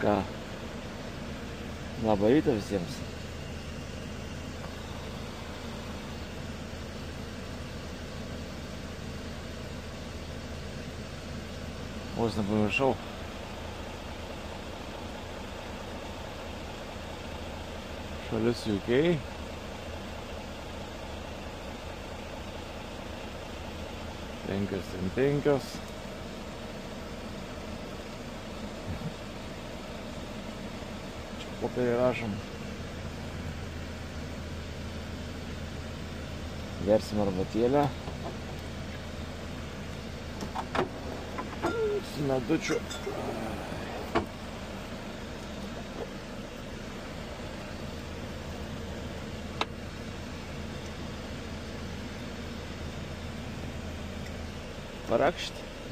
Ką? Labą rytą visiems. Vos nepamiršau. Šalis UK. Penkios. Čia popierį rašom. Versim arbatėlę. Su medučiu.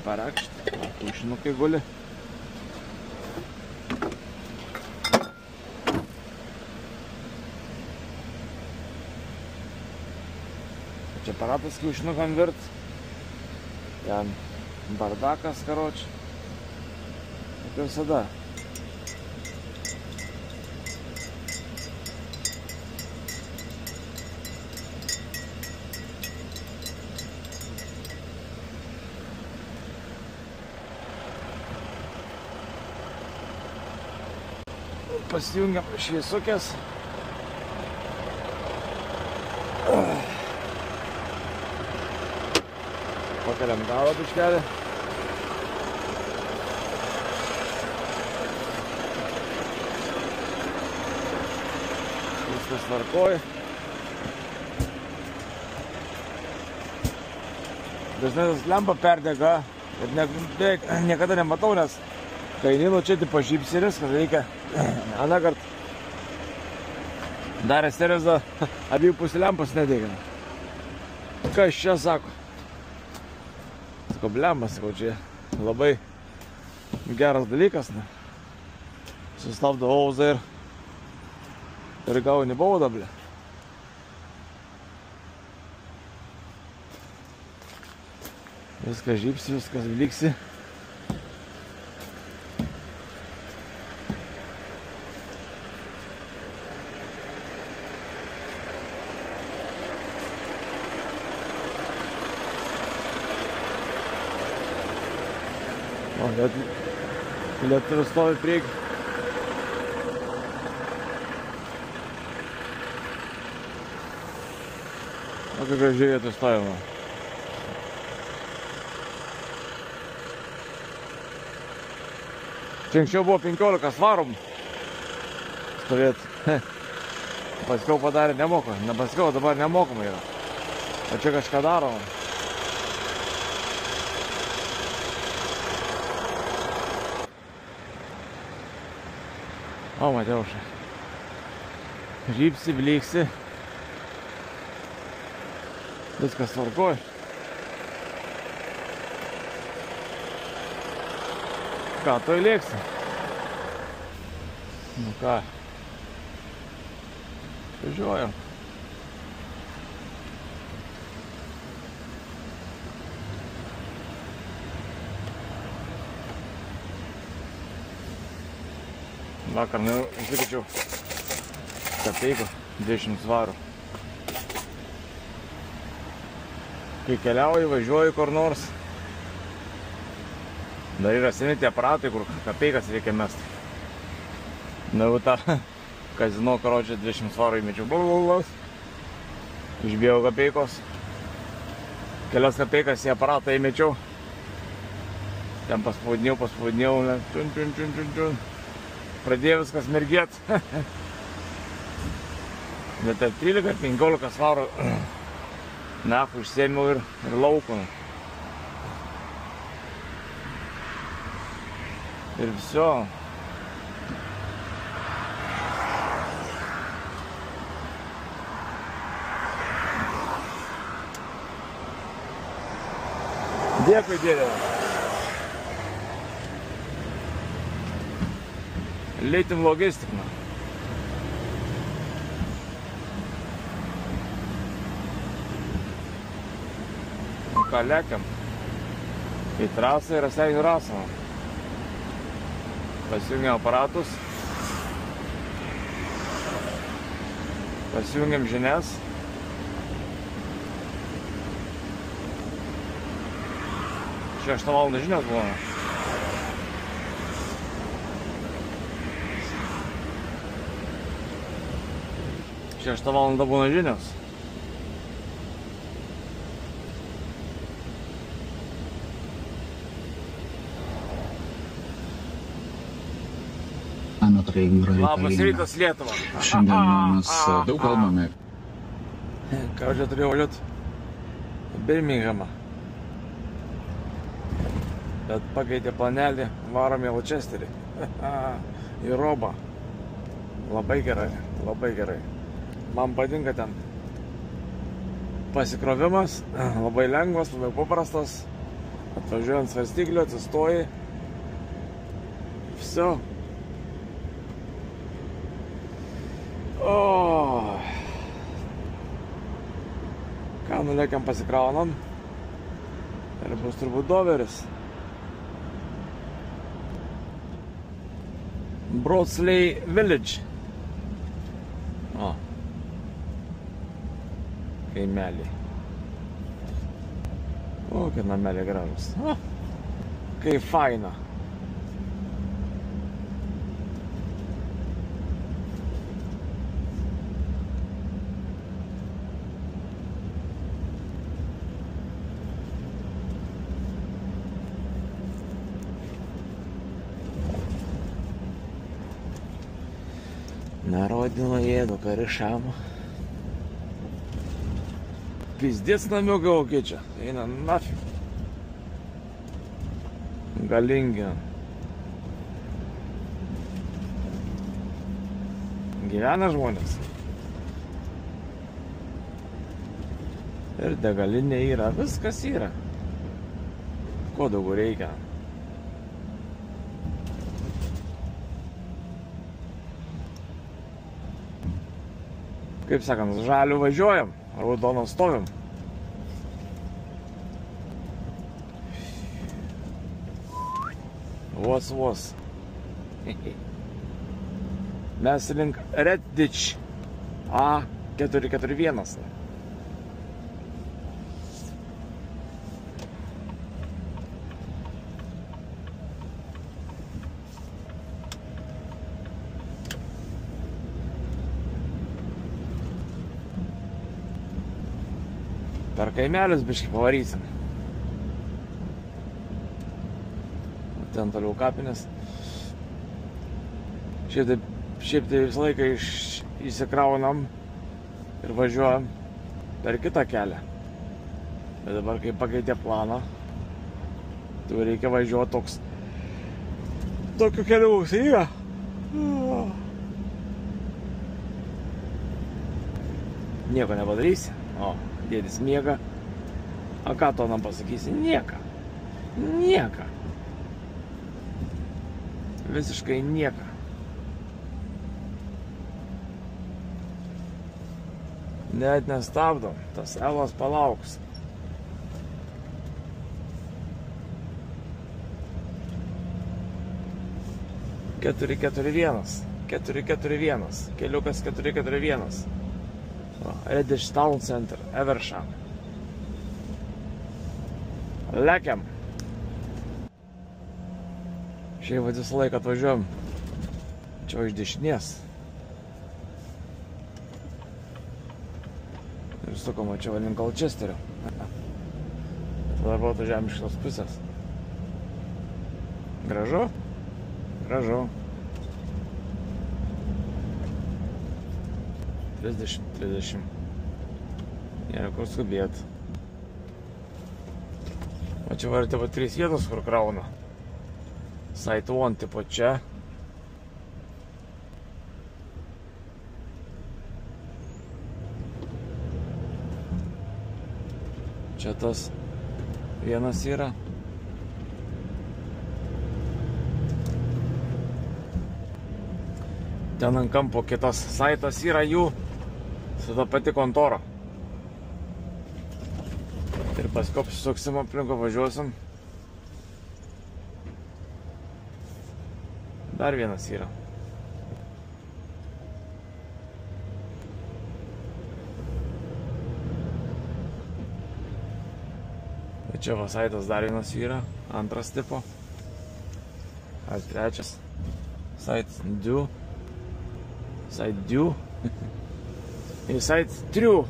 Parakšt. Kiaušinukai guli. Čia aparatas kiaušinukam virt. Ten bardakas, karoči. Kaip visada. Pasijungiam šviesukės. Pakeliam galą biškelį. Viskas tvarkoj. Dažnai tas lempa perdega ir niekada nematau, nes kai einu čia tipo žybsiris, kad reikia anakart darė Tereza abiejų pusių lempos nedegina. Kas čia sako? Sako, blemba, sakau, čia labai geras dalykas, ne? Sustabdo auzą ir gauni baudą, ble. Viskas žybsi, viskas vyksi. Lietuvis stovi prieki. O kaip gražiai vietoj stovima. Čia anksčiau buvo 15 svarų stovėti. Paskiau padarė nemokamai. Nepaskiau, dabar nemokamai yra. O čia kažką daroma. O, Mateušai. Žybsi, blyksi. Viskas tvarkoj. Ką, toj lėksi? Nu ką. Važiuojam. Vakar užsikačiau kapeikų 20 svarų. Kai keliauju, važiuoju kur nors. Dar yra seni tie aparatai, kur kapeikas reikia mesti. Na, jau tą kazino, karočią 20 svarų įmečiau. Išbėjau kapeikos. Kelias kapeikas į aparatą įmečiau. Ten paspaudinėjau. Pradėjo viskas mergėt. Bet taip 13-15 svarų nafu išsėmiau ir laukų. Ir viso. Dėkui, dėdė. Leitim logistikną. Ką lekiam? Į trasą ir Raseinių Rasamą. Pasijungiam aparatus. Pasijungiam žinias. Šeštą valandą žinias buvo. Šeštą valandą būna žinios. Labas rytas, Lietuva. Šiandien mes daug kalbame. Ką aš turėjau važiuoti? Birminghamą. Bet pakeitė planelį, varom į Rochesterį. Į Robą. Labai gerai, labai gerai. Man patinka ten. Pasikrovimas, labai lengvas, labai paprastas. Atvažiuojant svarstyklių, atsistoji. Viso. O. Ką, nulėkiam pasikraunam. Ir bus turbūt Doveris. Broadsley Village. O. Kaimelį. O, kad namelį gražus. O. Kaip faina. На родину еду корешам. Пиздец намёга океча. Eina нафиг. Galingi. Gyvena žmonės. Ir degalinė yra. Viskas yra. Ko daugiau reikia? Kaip sakant, žaliu važiuojam, raudoną stovim. Vos. Mes link Redditch A441. Per kaimelius biškį pavarysim. Ten toliau kapinės. Šiaip tai visą laiką įsikraunam ir važiuojam per kitą kelią. Bet dabar, kai pakeitė planą, tai reikia važiuoti tokiu keliu. Yra. Nieko nepadarysi. O. Dėdis miega. A ką to nam pasakysi? Nieka. Nieka. Visiškai nieka. Net nestabdom. Tas Elas palauks. Keturi, keturi, vienas. Keliukas 441. Redditch Town Center, Eversham. Lekiam. Šiaip visą laiką atvažiuojam. Čia iš dešinės. Ir sukom, čia link Rochesterio. Tada buvo atvažiuojam iš tos pusės. Gražu? Gražu. 30. Nėra kur skubėt. O čia varite va 3 vietos, kur krauna. Site 1 tipo čia. Čia tas vienas yra. Ten ant kampo kitas saitas yra jų. Su ta pati kontora. Ir paskui apsisuksim aplinkui, važiuosim. Dar vienas yra. Čia va saitas dar vienas yra, antras tipo. Ar trečias. Site 2. Site 2. Ir site 3.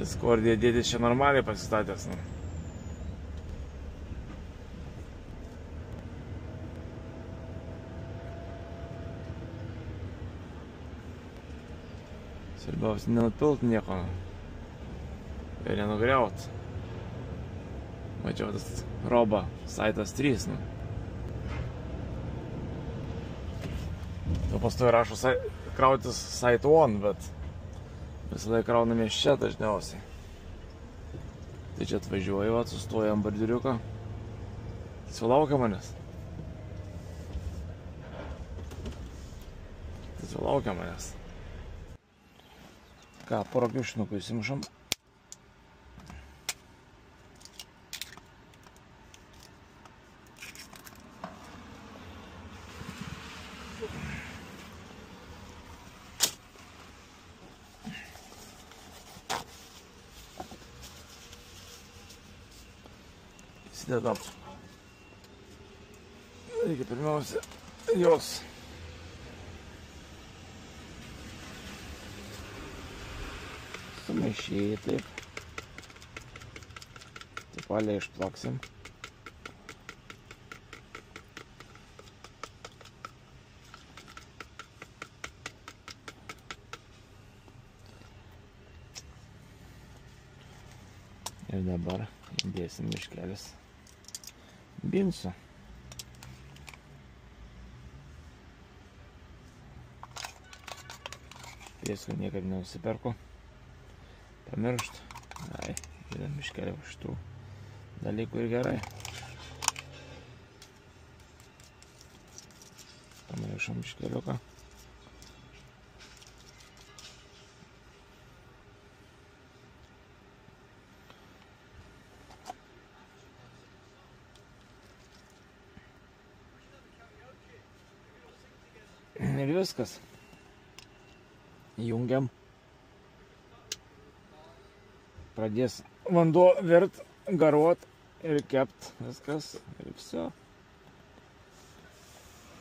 Discord'e dėdės čia normaliai pasistatęs. Svarbiausia nenupilt nieko. Ir nenugriaut. Mačiau tas roba, saitas 3. Tu pastovi rašo krautis site 1, bet visada kraunamės čia dažniausiai. Tai čia atvažiuoju, sustoju ant bardiriuko. Sulaukia manęs. Ką, porą kiaušinukų įsimušam. Įsidedam. Reikia pirmiausia jos sumaišyti taip. Taip palei išplaksim. Ir dabar įdėsim miškelis binsų. Prieskų niekad neusiperku. Pamiršt. Ai, yra miškelio šitų dalykų ir gerai. Pamaišom miškeliuką. Ir viskas. Jungiam. Pradės vanduo virt, garuot ir kept. Viskas. Ir viso.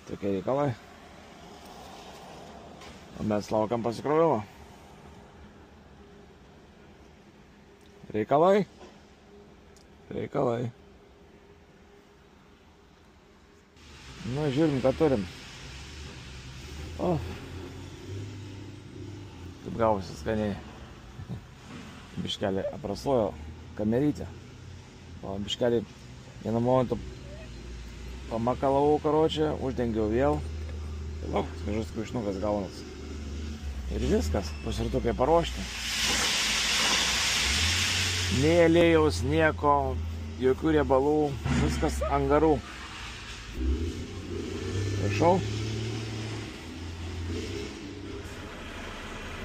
Tokie reikalai. O mes laukiam pasikrovimo. Reikalai. Nu, žiūrim, ką turim. O. Kaip gavosi skaniai. Biškelį apraslojo kamerytę. O biškelį vieną momentą pamakalavau, karočią, uždengiau vėl. Tai lauk, skažus kiaušinukas gaunas. Ir viskas, pusrytukai paruošti. Nei aliejaus, nieko, jokių riebalų, viskas ant garų. Prašau.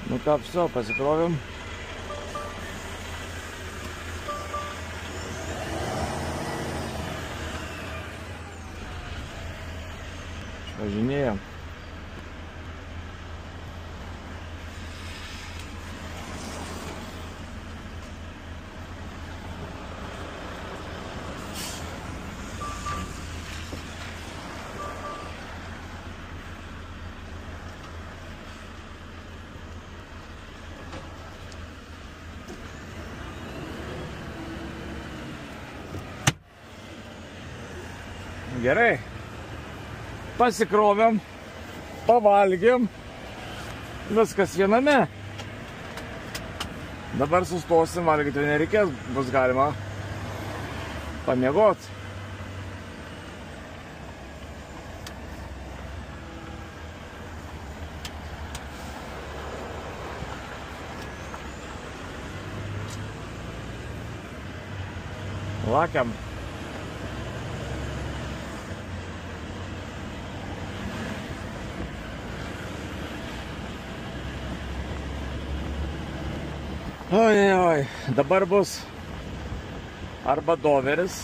Nu ką, viso, pasikrovim. Važinėjom. Gerai. Pasikrovėm, pavalgėm, viskas viename. Dabar sustosim, valgyti nereikės, bus galima pamiegot. Lakiam. Oi, dabar bus arba doveris,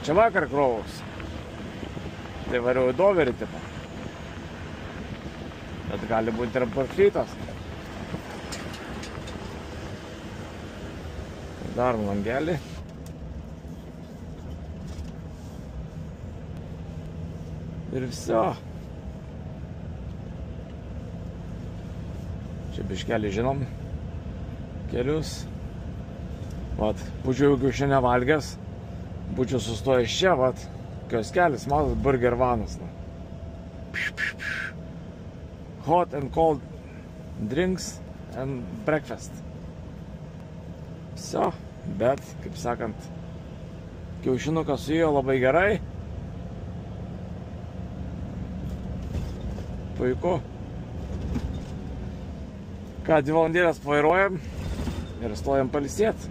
Čia vakar krovus. Tai variau į Doverį tipą. Bet gali būti ir parflytas. Darom langelį. Ir viso. Čia biškelį žinom kelius. Vat, būčiau jau kiaušinę valgęs. Būčiau sustojęs čia, vat, kioskelis, matot, burger vanas. Hot and cold drinks and breakfast. Viso, bet, kaip sakant, kiaušinukas suėjo labai gerai. Puiku. Ką, 2 valandėlės vairuojam ir stojam pailsėt.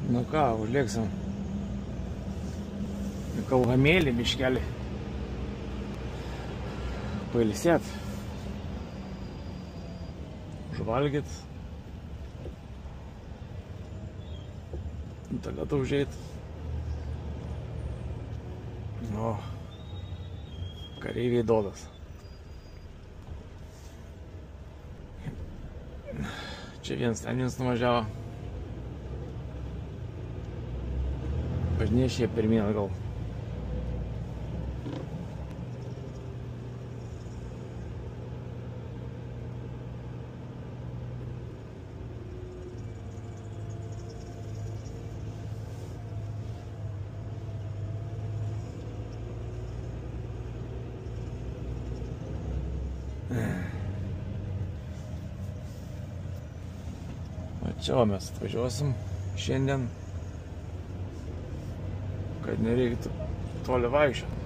Nu ką, užlėksim į Kauhamėlį biškelį. Pailsėt. Užvalgyt. Tada užeit. O, kareiviai Dodas. Čia vienas ten nuvažiavo. Važinėšė pirmyn atgal. Čia mes atvažiuosim šiandien, kad nereiktų toli vaikščioti.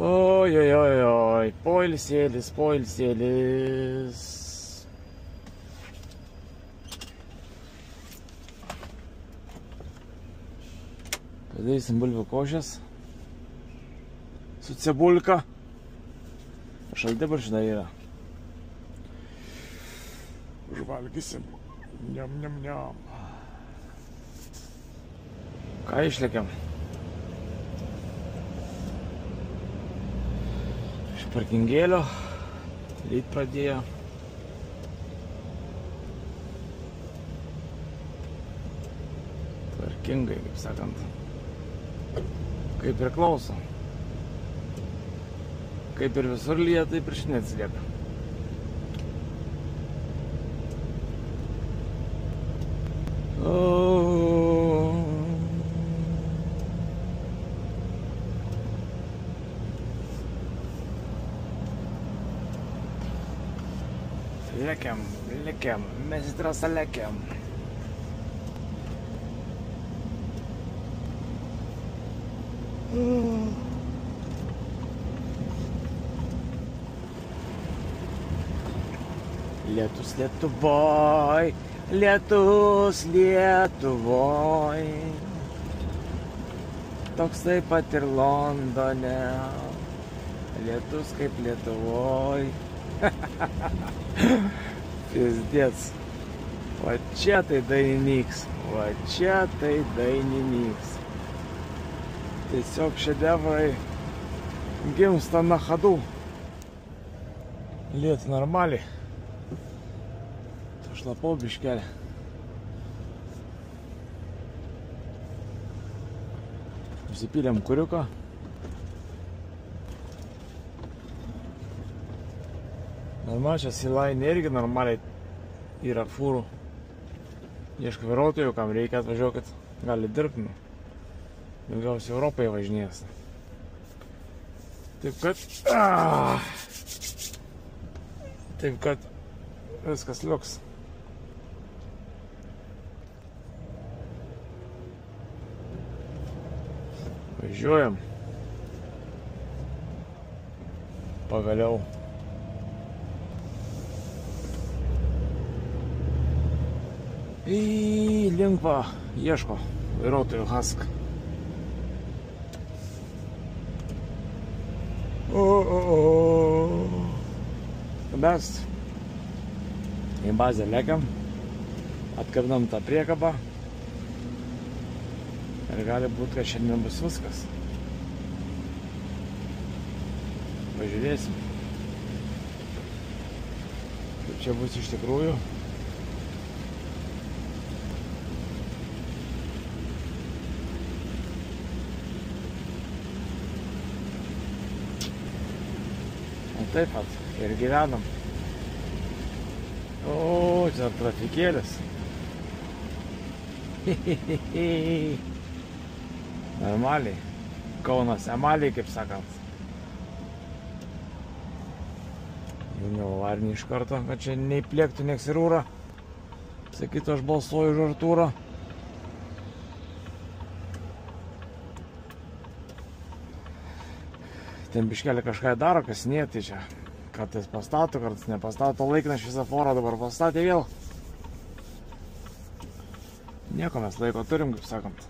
Oi, poilsėlis. Padarysim bulvių košės su cebulka. Šaltibarščiai dar yra. Užvalgysim. Niam. Ką išlėkiam? Iš parkingėlio. Ryt pradėjo. Tvarkingai, kaip sakant. Kaip ir klauso. Kaip ir visur lyja, taip ir šiandien atsilieka. Lekiam, mes į trasą lekiam. Lietus Lietuvoj, lietus Lietuvoj. Toks taip pat ir Londone. Lietus kaip Lietuvoj. Pizdец. Va čia tai daininyks. Tiesiog šedevrai gimsta na ходу. Liet normaliai. Šlapau biškelį. Užsipylėm kuriuką. Normaliai čia Silainė irgi normaliai yra fūrų. Ieško vairuotojų, kam reikia atvažiuokit, gali dirbti. Daugiausiai Europoje važinės. Taip kad viskas liuks. Važiuojam. Pagaliau. Į Linkvą ieško vairuotojų Hask. Mes į bazę lekiam, atkabinam tą priekabą ir gali būti, kad šiandien bus viskas. Pažiūrėsim, kaip čia bus iš tikrųjų. Taip pat ir gyvenam. O, čia trafikėlis. Normaliai. Kaunas emaliai, kaip sakant. Jau varnį iš karto, kad čia nei plėktų, nieks ir Ūra. Sakytų, aš balsuoju už Artūrą. Ten biškelį kažką daro, kasinėja, tai čia kartais pastato, kartais nepastato, laikiną šviesoforą dabar pastatė vėl. Nieko mes laiko turim, kaip sakant.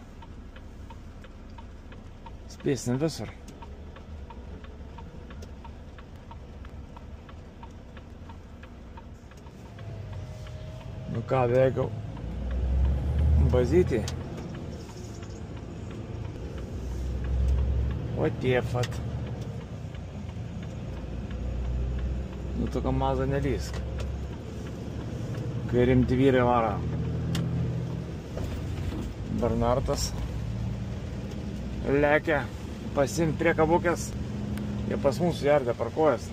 Spėsim visur. Nu ką, beveik bazytį. O tiefat. Nu tu kamazą nelysk. Kai rimti vyrai varo. Bernardas lekia pasiimt prie kabukės. Jie pas mūsų jardė parkuojas.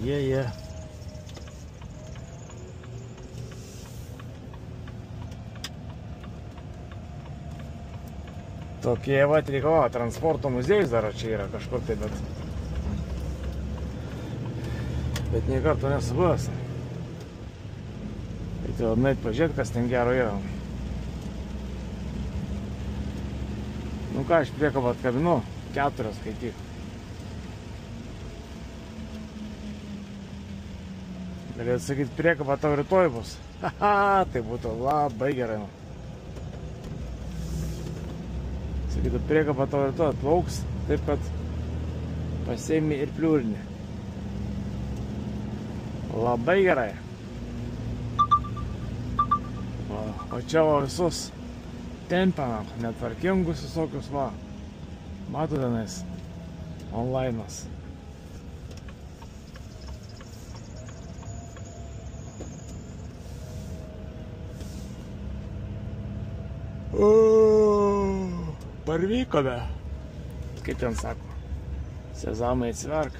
Jie. Tokie va reikalo, transporto muziejus dar čia yra kažkur tai, bet nei karto nesu buvęs. Tai tu nueit pažiūrėt, kas ten gero yra. Nu ką, aš priekabą atkabinu, 4 skaityk. Galėtų sakyti, priekabą tau rytoj bus. Haha, tai būtų labai gerai. Sakytų, priekabą tau ir to atplauks, taip kad pasiimi ir pliūrinį. Labai gerai. O čia va visus tempiam, netvarkingus visokius va. Matų tenais online'as. Parvykome, kaip ten sako, sezamai atsiverk.